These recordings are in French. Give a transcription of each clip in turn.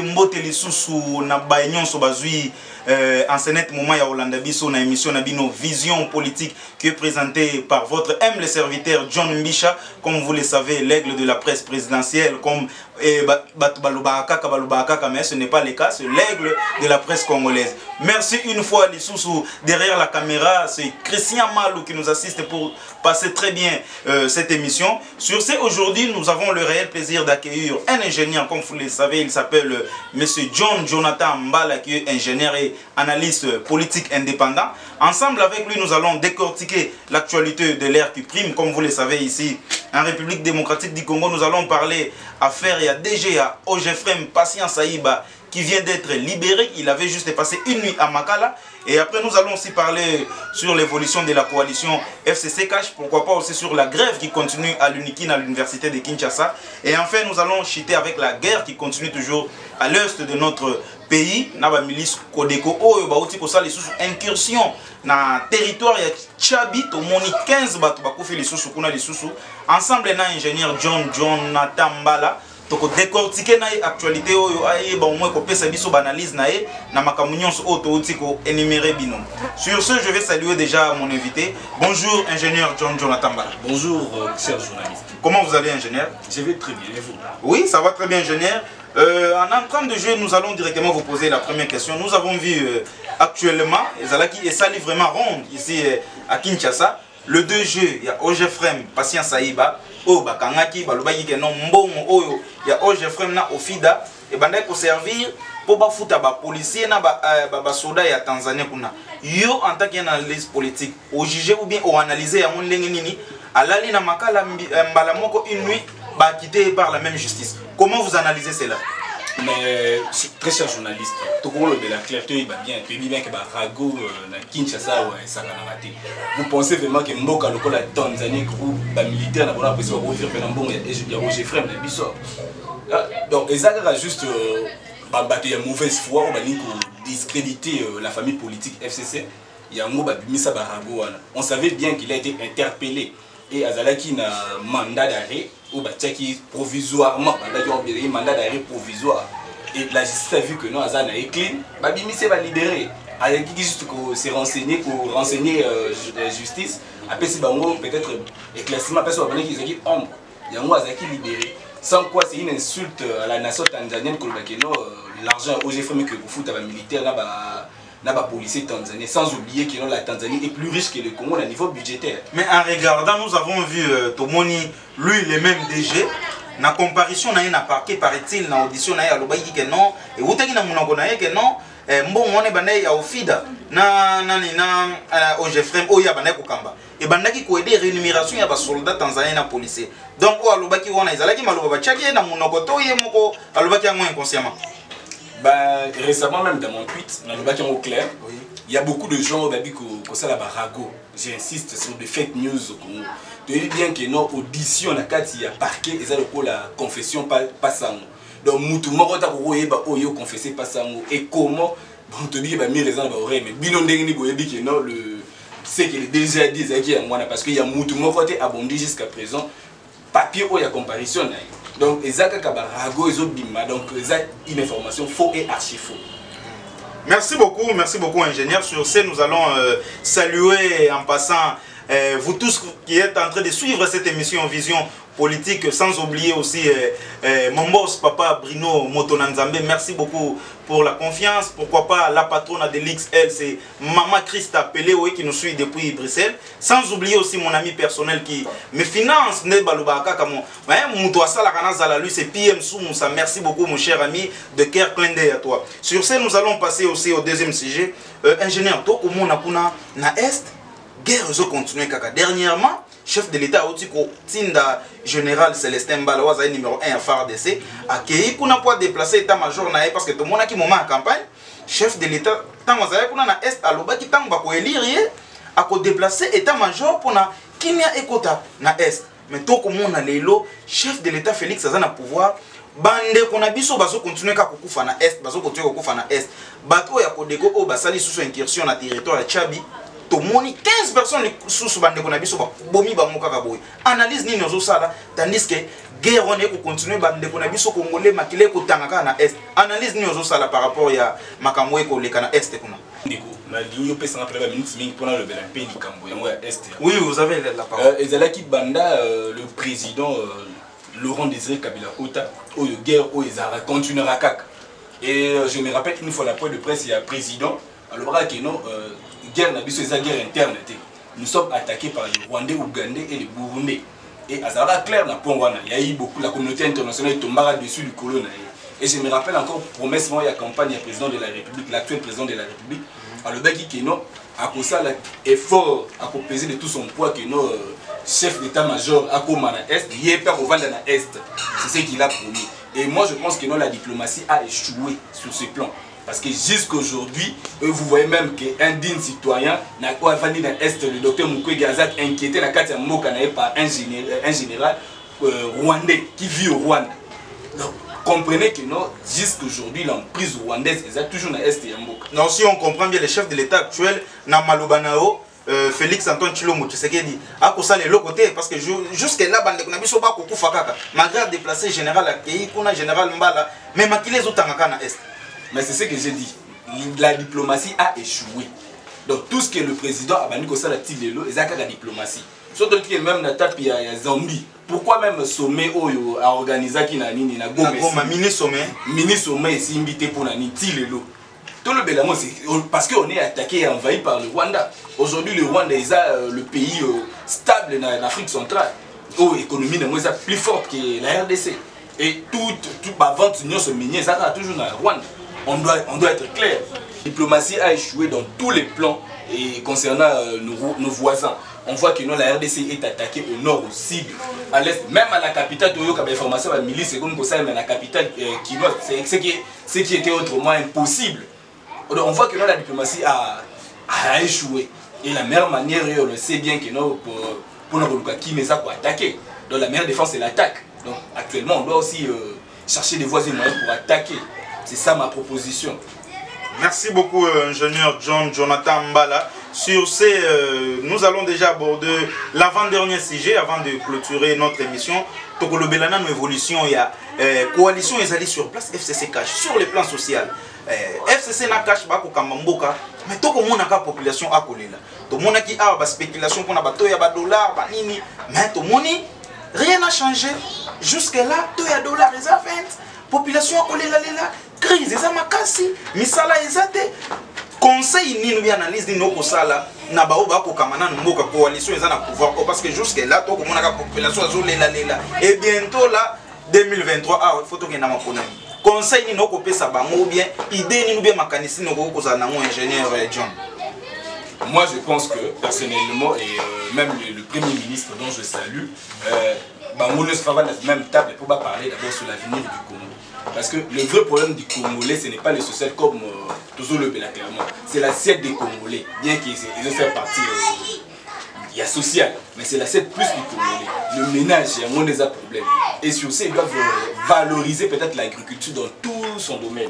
mbote lisusu na baignon so bazui en ce moment ya Hollanda biso na émission na bino Vision politique qui est présentée par votre humble serviteur John Mbisha, comme vous le savez, l'aigle de la presse présidentielle, comme mais ce n'est pas le cas, c'est l'aigle de la presse congolaise. Merci une fois lisusu derrière la caméra, c'est Christian Malou qui nous assiste pour passer très bien cette émission. Sur ce, aujourd'hui, nous avons le réel plaisir d'accueillir un ingénieur, comme vous le savez, il s'appelle Monsieur John Jonathan Mbala, qui est ingénieur et analyste politique indépendant. Ensemble avec lui, nous allons décortiquer l'actualité de l'ère qui prime. Comme vous le savez ici, en République démocratique du Congo, nous allons parler affaire, il y a DGA, Ogefrem Patient Saïba, qui vient d'être libéré. Il avait juste passé une nuit à Makala. Et après, nous allons aussi parler sur l'évolution de la coalition FCC Cash. Pourquoi pas aussi sur la grève qui continue à l'UNIKIN, à l'université de Kinshasa. Et enfin, nous allons chiter avec la guerre qui continue toujours à l'est de notre pays. Naba milice Kodeko Oyo Baouti Kosali sous incursion na territoire ya Tchabi. Tomoni 15 bato bakufi lisusu kuna lisusu. Ensemble na ingénieur Jonathan Mbala. Donc décortiquer na actualité oyo aye ba au moins ko pesa biso banalise na e na makamunyon so auto ko énumérer bino. Sur ce, je vais saluer déjà mon invité. Bonjour ingénieur Jonathan Mbala. Bonjour cher journaliste. Comment vous allez ingénieur? Je vais très bien et vous? Oui, ça va très bien ingénieur. En entrant de jeu, nous allons directement vous poser la première question. Nous avons vu actuellement Ezalaki et Sali vraiment ronde ici à Kinshasa. Le 2 juillet, il y a Ogefrem Patient Saïba. Oh bakangaki balobaki ke non mbongo oyo ya Ogefrem na Ofida et bandai ko servir pour bafuta ba policier na ba soda ya Tanzanie kuna. Yo en tant qu'analyste politique, au juger ou bien au analyser ya mon ndenge nini alali na makala mbala moko une nuit ba quitté par la même justice. Comment vous analysez cela? Mais très cher journaliste, tout le monde de la clarté il va bien, tu dis bien que Rago na Kinshasa ou ça va rater. Vous pensez vraiment que Mboka lokola Tanzanie ou ba militaire na bona presque refaire penambo ya Ogefrem na biso. Donc ezaka juste battre ya mauvaise foi ou bani ko discréditer la famille politique FCC. Ya ngo ba bimisa ba Rago wana. On savait bien qu'il a été interpellé et azalaki na mandat d'arrêt ou bataki provisoirement mandat d'arrêt provisoire et la justice a vu que non azana est clean babimi se va libérer avec juste que se renseigner pour renseigner la justice après si bango peut-être éclaircissement parce que qu'ils ont ombre yango azaki libéré sans quoi c'est une insulte à la nation tanzanienne que l'argent Ogefrem que vous foutez à militaire là bas policiers tanzaniens, sans oublier que la Tanzanie est plus riche que le Congo à niveau budgétaire. Mais en regardant, nous avons vu Tomoni, lui, le même DG, na comparution na na parquet paraît-il na audition na ya lobaki que non et utaki na munoko na que non mbongo one banaye ya Ofida na Ogefrem oya banaye kokamba et bandaki ko aider rémunération ya ba soldats tanzaniens na policiers. Donc o alobaki wana ezalaki maloba bachaki na munoko to ye moko alobaki yango inconsciemment. Ben, récemment même dans mon tweet, dans le bac en clair, il y a beaucoup de gens qui ont ça la barago. J'insiste sur des fake news. Tu dis bien que nos auditions na kati il y a parquet et ça le la confession pas ça. Donc mutu moko ta ko yeba oyo confesser pas ça et comment bon te dit ba mi raison ba oreille mais bino ndenge ni boyebi que non le c'est qu'il est déjà dit zaki ya mwana parce que il y a mutu moko te abondi jusqu'à présent papier oya comparution na. Donc, Rago et Zobima, donc une information faux et archi faux. Merci beaucoup ingénieur. Sur ce, nous allons saluer en passant vous tous qui êtes en train de suivre cette émission Vision politique, sans oublier aussi mon boss, papa Bruno Motonanzambe. Merci beaucoup pour la confiance. Pourquoi pas la patronne de l'XL, c'est Maman Christa Pelé qui nous suit depuis Bruxelles. Sans oublier aussi mon ami personnel qui me finance. C'est PM Soumoussa. Merci beaucoup mon cher ami de cœur clin d'œil à toi. Sur ce, nous allons passer aussi au deuxième sujet. Ingénieur, toi, comment on a na Est, guerre continue kaka. Dernièrement, chef de l'État Otiko Tinda général Célestin Mbala numéro 1 à FARDC a qui kuna pour déplacer état-major na parce que tout le monde qui moment en campagne chef de l'État tant mazaya kuna na Est aloba ki tant ba ko élire a ko déplacer état-major pour na kimia ekota na Est mais to ko mona lelo chef de l'État Félix Azana pouvoir bande kona biso bazo continuer ka kokufa na Est bazo continuer kokufa na Est bato ya Kodeko o basali sous incursion na territoire ya Tchabi tomoni 15 personnes sous bande qu'on a biso bomi ba moka boy analyse ni nozo sala tandis que guerre on est pour continuer bande qu'on a biso congolais makile ko tangaka na est analyse ni nozo sala par rapport ya makambo ko le kana est kuna ndiko na ligne pe sans problème minutes mingi pour le belan pe likambo yango ya est. Oui, vous avez la parole. Ezalaki banda le président Laurent Désiré Kabila Ota oyo guerre oyo ezara continuera kaka. Et je me rappelle une fois la point de presse il y a président alors que non guerre na biso eza guerre interne. Nous sommes attaqués par les Rwandais, Ougandais et les Burundais. Et à ça clair na point wana il y a eu beaucoup la communauté internationale tombera dessus du colon. Et je me rappelle encore promesse moi il y a campagne du président de la République, l'actuel président de la République alors que non à cause ça l'effort à peser de tout son poids que nos chef d'état-major à Komana Est, il est pas au vendre dans Est. C'est ce qu'il a promis. Et moi je pense que non, la diplomatie a échoué sur ce plan. Parce que jusqu'aujourd'hui, vous voyez même qu'un digne citoyen n'a pas vendu dans l'Est, le docteur Mukwege Azak inquiété la carte par un général rwandais qui vit au Rwanda. Donc comprenez que non, jusqu'aujourd'hui l'emprise rwandaise est toujours dans l'Est et Mboka. Non, si on comprend bien le chef de l'État actuel, Namalobanao, Félix Antoine Tshilombo Tshisekedi a ça les côté parce que jusque là bande kuna biso ba kokufa kaka malgré déplacer général accueilli kuna général Mbala mais makile zotangaka na est. Mais c'est ce que j'ai dit, la diplomatie a échoué. Donc tout ce que le président a bandi ko ça la tilelo ezaka la diplomatie. Surtout que même na tapi ya Zambie. Pourquoi même sommet oyo a organisé qui na nini na Goma mini sommet est invité pour na nini tilelo. Tout le Bélamon, c'est parce qu'on est attaqué et envahi par le Rwanda. Aujourd'hui, le Rwanda est le pays stable en Afrique centrale. Où l'économie est plus forte que la RDC. Et toute ma vente se minier, ça sera toujours dans le Rwanda. On doit être clair. La diplomatie a échoué dans tous les plans et concernant nos voisins. On voit que la RDC est attaquée au nord, au sud, à l'est, même à la capitale, il y a des informations à la milice, mais la capitale, ce qui était autrement impossible. Donc on voit que la diplomatie a échoué. Et la meilleure manière, on le sait bien que pour nous attaquer. Donc la meilleure défense c'est l'attaque. Donc actuellement on doit aussi chercher des voies et moyens pour attaquer. C'est ça ma proposition. Merci beaucoup ingénieur Jonathan Mbala. Sur ces, nous allons déjà aborder l'avant-dernier sujet avant de clôturer notre émission. Tokolo Belana, nos évolutions, il y a coalition et allés sur place, FCC cash, sur le plan social. FCC na cash bako kamamboka, mais toko mona ka population akolela. To mona ki a ba spéculation pour na bato ya ba dollar, ba nini, mais to moni rien n'a changé. Jusque là, to ya dollar les 20, population akolela lela, crise eza makasi, misala ezate. Conseil ni nous analyse ni nos sala na ba oba ko kamana mboka coalition eza na pouvoir parce que jusque là to ko mona ka population azo lela et bientôt là 2023 ah faut to ke na mapona conseil ni noko pesa bango bien idée ni nous bien makanisi noko ko za na mon ingénieur John. Moi je pense que personnellement et même le premier ministre dont je salue bango ne sera pas dans la même table pour parler d'abord sur l'avenir du Congo. Parce que le vrai problème du Congolais, ce n'est pas le social comme toujours le Béla clairement. C'est l'assiette des Congolais. Bien qu'ils fassent partie, il y a social, mais c'est l'assiette plus du Congolais. Le ménage, il y a moins des problèmes. Et sur ça, ils doivent valoriser peut-être l'agriculture dans tout son domaine.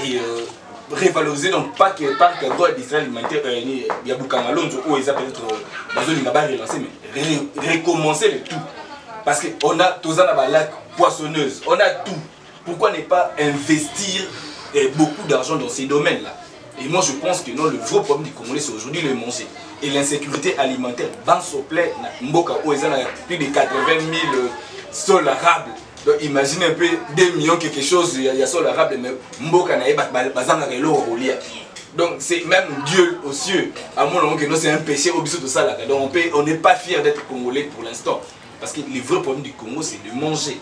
Et révaloriser, donc pas que par le droit d'Israël alimentaire, il y a beaucoup de gens où ils ont peut-être relancé, mais recommencer le tout. Parce qu'on a tous les lacs poissonneuses, on a tout. Pourquoi ne pas investir beaucoup d'argent dans ces domaines-là? Et moi je pense que non, le vrai problème du Congolais c'est aujourd'hui le manger. Et l'insécurité alimentaire, dans ce plaît, Mboka où ils ont plus de 80 000 sols arables. Donc imaginez un peu 2 millions quelque chose, il y a sol arables, mais Mboka n'a pas de l'eau. Donc c'est même Dieu aux cieux. À mon avis, c'est un péché au bisou de ça. Donc on n'est pas fiers d'être Congolais pour l'instant. Parce que le vrai problème du Congo c'est de manger.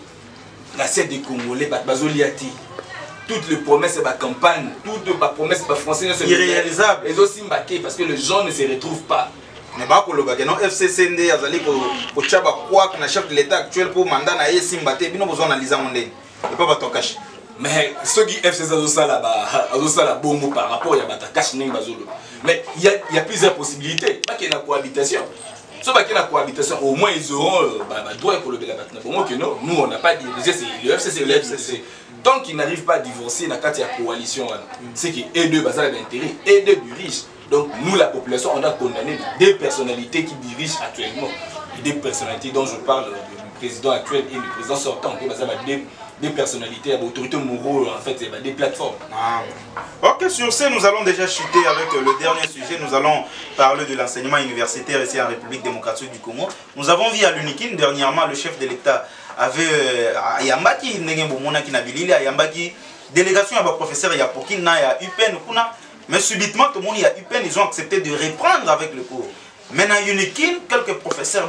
L'assiette des Congolais, Bazoliati, toutes les promesses de la campagne, toutes les promesses françaises sont irréalisables. Elles aussi mbaquées parce que les gens ne se retrouvent pas. Mais non FCCND azali ko chaba quoi que le chef de l'État actuel pour mandat na yesi mbaté bino besoin d'analyser mon ndé. Et pas bato cash. Mais ceux qui FCC azosala bongo par rapport à bata cash ning bazolo. Mais il y a plusieurs possibilités, pas qu'il y ait la cohabitation. Sauf qu'il y a la cohabitation, au moins ils auront droit pour le Béla. Pour moi que non, nous on n'a pas dirigé, c'est le FCC, le FCC. Tant qu'ils n'arrivent pas à divorcer dans la coalition, c'est que eux deux basent l'intérêt, eux deux du riche. Donc nous, la population, on a condamné des personnalités qui dirigent actuellement. Et des personnalités dont je parle, du président actuel et du président sortant, des personnalités, des autorités moraux, en fait, des plateformes. Ah. Ok, sur ce, nous allons déjà chuter avec le dernier sujet. Nous allons parler de l'enseignement universitaire ici en République démocratique du Congo. Nous avons vu à l'UNIKIN, dernièrement, le chef de l'État avait Ayambaki, Ayambaki, délégation à professeur Yapokin, à UPEN, mais subitement, tout le monde, il y a UPEN, ils ont accepté de reprendre avec le cours. Maintenant, UNIKIN, quelques professeurs,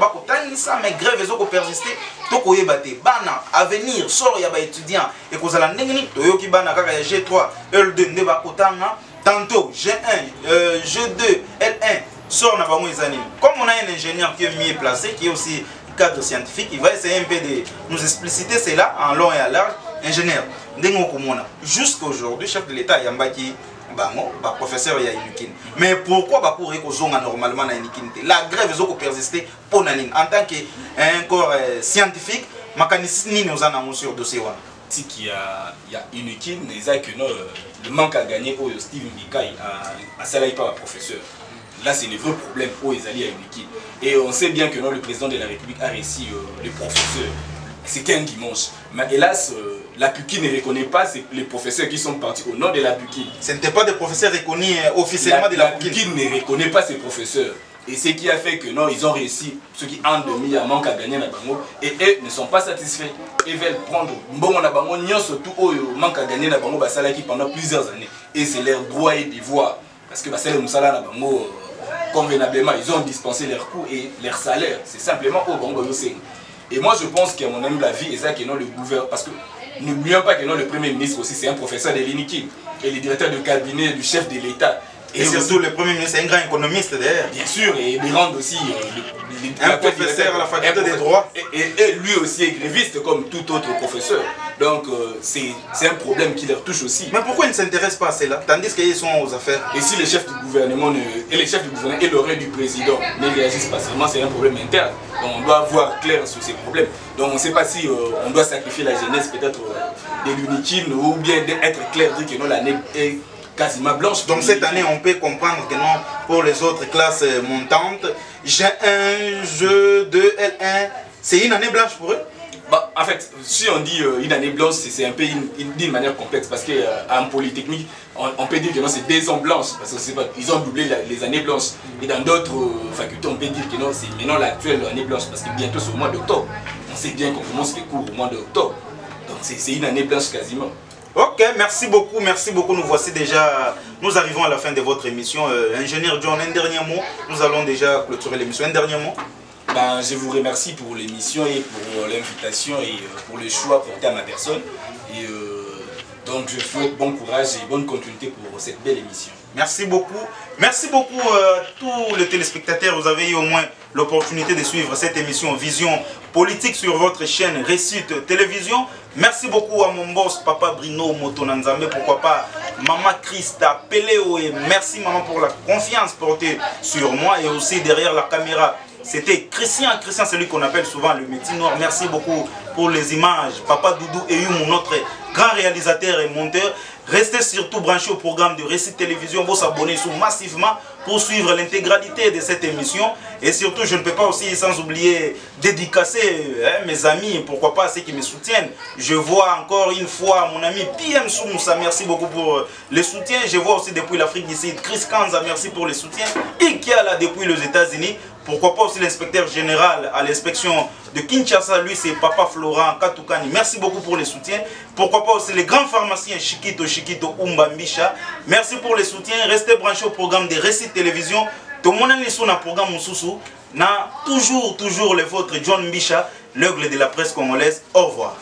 mais grève, ils ont persisté. Toko yebate, bana, avenir, sort yaba étudiant, et qu'on a la nengni, toyoki bana, kaka G3, L2, neba kotanga, tantôt G1, G2, L1, sort na bango les animes. Comme on a un ingénieur qui est mieux placé, qui est aussi cadre scientifique, il va essayer un peu de nous expliciter cela en long et en large. Ingénieur, jusqu'à aujourd'hui, chef de l'État Yambaki, professeur ya UNIKIN. Mais pourquoi Bakouré Kozonga normalement na UNIKIN? La grève est persistée pour Naline. En tant qu'un corps scientifique, mécanicien nous en avons sur dossier. Si il y a UNIKIN, le manque à gagner au Steve Mbikai à salaire par professeur. Là, c'est le vrai problème pour les alliés à UNIKIN. Et on sait bien que le président de la République a réussi les professeurs. C'était un dimanche. Mais hélas, la PUKI ne reconnaît pas les professeurs qui sont partis au nom de la PUKI. Ce n'était pas des professeurs reconnus officiellement de la PUKI. La PUKI ne reconnaît pas ces professeurs. Et ce qui a fait que non, ils ont réussi, ceux qui en demi à manque à gagner na bango, et eux ne sont pas satisfaits. Ils veulent prendre bon na bango, surtout au manque à gagner na bango basala qui pendant plusieurs années. Et c'est leur droit et devoir. Parce que basala musala na bango convenablement, ils ont dispensé leurs coûts et leurs salaires. C'est simplement au bango yoseng. Et moi je pense qu'à mon avis la vie est ça que non le gouvernement, parce que n'oublions pas que non le premier ministre aussi c'est un professeur de l'UNIKIN et le directeur de cabinet du chef de l'État. Et surtout le premier ministre est un grand économiste d'ailleurs. Bien sûr, et il rend aussi un professeur à la faculté des droits. Et lui aussi est gréviste comme tout autre professeur. Donc c'est un problème qui leur touche aussi. Mais pourquoi ils ne s'intéressent pas à cela, tandis qu'ils sont aux affaires? Et si les chefs du gouvernement et l'oreille du président ne réagissent pas seulement, c'est un problème interne. Donc on doit voir clair sur ces problèmes. Donc on ne sait pas si on doit sacrifier la jeunesse peut-être de l'UNIKIN ou bien être clair, dire que non, l'année est quasiment blanche. Donc cette année, on peut comprendre que non, pour les autres classes montantes, G1, G2, L1, c'est une année blanche pour eux? Bah, en fait, si on dit une année blanche, c'est un peu d'une manière complexe parce qu'en Polytechnique, on peut dire que non, c'est 2 ans blanches parce qu'ils ont doublé les années blanches. Et dans d'autres facultés, on peut dire que non, c'est maintenant l'actuelle année blanche parce que bientôt c'est au mois d'octobre. On sait bien qu'on commence les cours au mois d'octobre. Donc c'est une année blanche quasiment. Ok, merci beaucoup, nous voici déjà, nous arrivons à la fin de votre émission. Ingénieur John, un dernier mot, nous allons déjà clôturer l'émission, un dernier mot. Ben, je vous remercie pour l'émission et pour l'invitation et pour le choix porté à ma personne. Et donc je souhaite bon courage et bonne continuité pour cette belle émission. Merci beaucoup à tous les téléspectateurs. Vous avez eu au moins l'opportunité de suivre cette émission Vision Politique sur votre chaîne Réussite Télévision. Merci beaucoup à mon boss, Papa Brino Motonanzambe, pourquoi pas Maman Christa Peléo, et merci maman pour la confiance portée sur moi et aussi derrière la caméra. C'était Christian, c'est lui qu'on appelle souvent le métier noir. Merci beaucoup pour les images. Papa Doudou et notre grand réalisateur et monteur. Restez surtout branchés au programme de Réussite Télévision. Vous s'abonnez massivement pour suivre l'intégralité de cette émission. Et surtout, je ne peux pas aussi, sans oublier, dédicacer mes amis, pourquoi pas ceux qui me soutiennent. Je vois encore une fois mon ami PM Soumoussa, merci beaucoup pour le soutien. Je vois aussi depuis l'Afrique du Sud, Chris Kanza, merci pour le soutien. Ikiala depuis les États-Unis. Pourquoi pas aussi l'inspecteur général à l'inspection de Kinshasa, lui c'est Papa Florent Katoukani. Merci beaucoup pour le soutien. Pourquoi pas aussi les grands pharmaciens Chiquito Umbambisha. Merci pour le soutien. Restez branchés au programme de Réussite Télévision. Tout le monde est sur le programme Moussoussou. Toujours le vôtre John Mbisha, l'aigle de la presse congolaise. Au revoir.